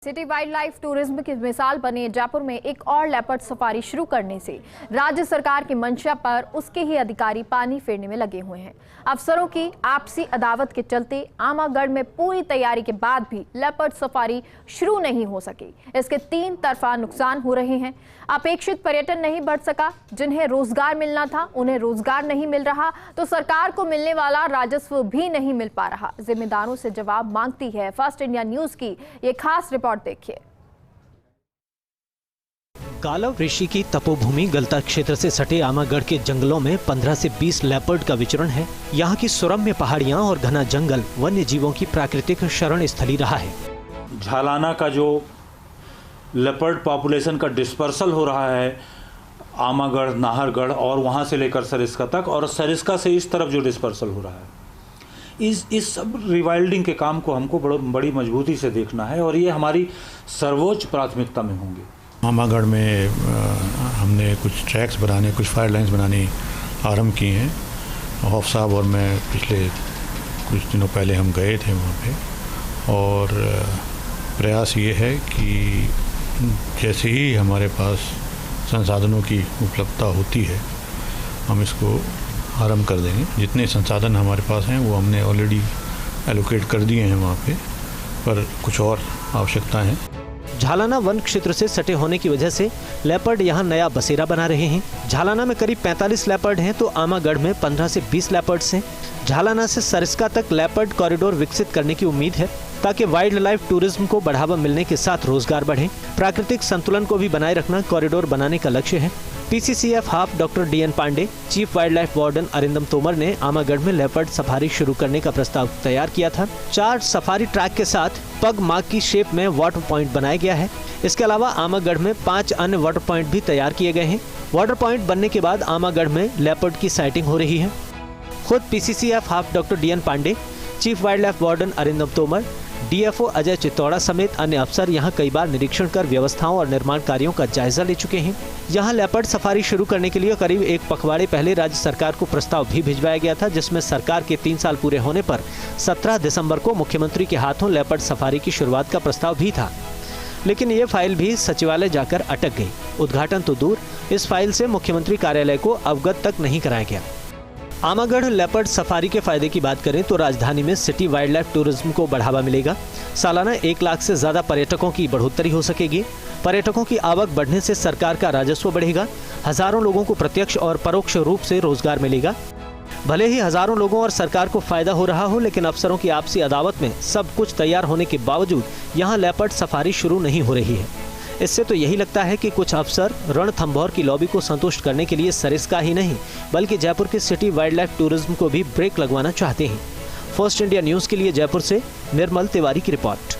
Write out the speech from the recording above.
City wild life tourism की मिसाल बने जयपुर में एक और लेपर्ड सफारी शुरू करने से राज्य सरकार की मंशा पर उसके ही अधिकारी पानी फेरने में लगे हुए हैं। अफसरों की आपसी अदावत के चलते आमागढ़ में पूरी तैयारी के बाद भी लेपर्ड सफारी शुरू नहीं हो सकी। इसके 3 तरफा नुकसान हो रहे हैं। अपेक्षित पर्यटन नहीं बढ़ सका, जिन्हें रोजगार मिलना था उन्हें रोजगार नहीं मिल रहा, तो सरकार को मिलने वाला राजस्व भी नहीं मिल पा रहा। जिम्मेदारों से जवाब मांगती है फर्स्ट इंडिया न्यूज की ये खास रिपोर्ट देखिए। गालव ऋषि की तपोभूमि गलता क्षेत्र से सटे आमागढ़ के जंगलों में 15 से 20 लेपर्ड का विचरण है। यहाँ की सुरम्य पहाड़ियाँ और घना जंगल वन्य जीवों की प्राकृतिक शरण स्थली रहा है। झालाना का जो लेपर्ड पॉपुलेशन का डिस्पर्सल हो रहा है आमागढ़, नाहरगढ़ और वहाँ से लेकर सरिस्का तक, और सरिस्का से इस तरफ जो डिस्पर्सल हो रहा है, इस सब रिवाइल्डिंग के काम को हमको बड़ी मजबूती से देखना है और ये हमारी सर्वोच्च प्राथमिकता में होंगे। आमागढ़ में हमने कुछ ट्रैक्स बनाने, कुछ फायर लाइन्स बनाने आरंभ किए हैं। हॉफ साहब और मैं पिछले कुछ दिनों पहले हम गए थे वहाँ पे, और प्रयास ये है कि जैसे ही हमारे पास संसाधनों की उपलब्धता होती है हम इसको आरंभ कर देंगे। जितने संसाधन हमारे पास हैं वो हमने ऑलरेडी एलोकेट कर दिए हैं वहाँ पे, पर कुछ और आवश्यकता है। झालाना वन क्षेत्र से सटे होने की वजह से लेपर्ड यहाँ नया बसेरा बना रहे हैं। झालाना में करीब 45 लेपर्ड हैं तो आमागढ़ में 15 से 20 लेपर्ड्स हैं। झालाना से सरिस्का तक लेपर्ड कॉरिडोर विकसित करने की उम्मीद है ताकि वाइल्ड लाइफ टूरिज्म को बढ़ावा मिलने के साथ रोजगार बढ़े। प्राकृतिक संतुलन को भी बनाए रखना कॉरिडोर बनाने का लक्ष्य है। PCCF HoFF doctor DN Pandey, chief wildlife warden Arindam Tomar ने आमागढ़ में लेपर्ड सफारी शुरू करने का प्रस्ताव तैयार किया था। 4 सफारी ट्रैक के साथ पग मार्क की शेप में वाटर पॉइंट बनाया गया है। इसके अलावा आमागढ़ में 5 अन्य वाटर पॉइंट भी तैयार किए गए हैं। वाटर पॉइंट बनने के बाद आमागढ़ में लेपर्ड की साइटिंग हो रही है। खुद PCCF HoFF doctor DN Pandey, chief wildlife warden Arindam Tomar, DFO Ajay Chittora समेत अन्य अफसर यहां कई बार निरीक्षण कर व्यवस्थाओं और निर्माण कार्यों का जायजा ले चुके हैं। यहां लेपर्ड सफारी शुरू करने के लिए करीब 1 पखवाड़े पहले राज्य सरकार को प्रस्ताव भी भिजवाया गया था, जिसमें सरकार के 3 साल पूरे होने पर 17 दिसंबर को मुख्यमंत्री के हाथों लेपर्ड सफारी की शुरुआत का प्रस्ताव भी था, लेकिन ये फाइल भी सचिवालय जाकर अटक गई। उद्घाटन तो दूर, इस फाइल से मुख्यमंत्री कार्यालय को अवगत तक नहीं कराया गया। आमागढ़ लेपर्ड सफारी के फायदे की बात करें तो राजधानी में सिटी वाइल्ड लाइफ टूरिज्म को बढ़ावा मिलेगा। सालाना 1 लाख से ज्यादा पर्यटकों की बढ़ोतरी हो सकेगी। पर्यटकों की आवक बढ़ने से सरकार का राजस्व बढ़ेगा। हजारों लोगों को प्रत्यक्ष और परोक्ष रूप से रोजगार मिलेगा। भले ही हजारों लोगों और सरकार को फायदा हो रहा हो, लेकिन अफसरों की आपसी अदावत में सब कुछ तैयार होने के बावजूद यहाँ लेपर्ड सफारी शुरू नहीं हो रही है। इससे तो यही लगता है कि कुछ अफसर रणथंभौर की लॉबी को संतुष्ट करने के लिए सरिस्का ही नहीं बल्कि जयपुर के सिटी वाइल्ड लाइफ टूरिज्म को भी ब्रेक लगवाना चाहते हैं। फर्स्ट इंडिया न्यूज के लिए जयपुर से निर्मल तिवारी की रिपोर्ट।